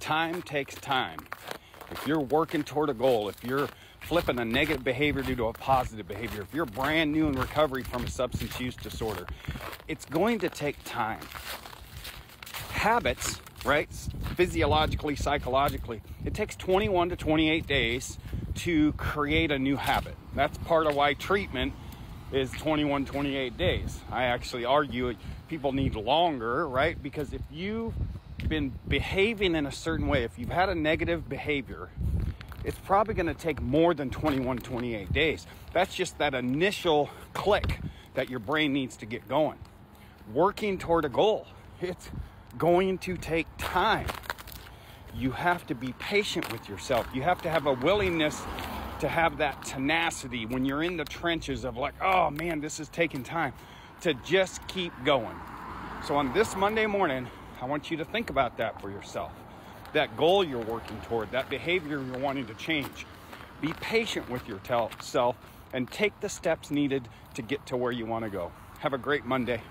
time takes time. If you're working toward a goal, if you're flipping a negative behavior due to a positive behavior, if you're brand new in recovery from a substance use disorder, it's going to take time. Habits, right? Physiologically, psychologically, it takes 21 to 28 days to create a new habit. That's part of why treatment is 21, 28 days. I actually argue people need longer, right? Because if you've been behaving in a certain way, if you've had a negative behavior, it's probably going to take more than 21, 28 days. That's just that initial click that your brain needs to get going. Working toward a goal, it's going to take time. You have to be patient with yourself. You have to have a willingness to have that tenacity when you're in the trenches of like, oh man, this is taking time, to just keep going. So on this Monday morning, I want you to think about that for yourself. That goal you're working toward, that behavior you're wanting to change. Be patient with yourself and take the steps needed to get to where you want to go. Have a great Monday.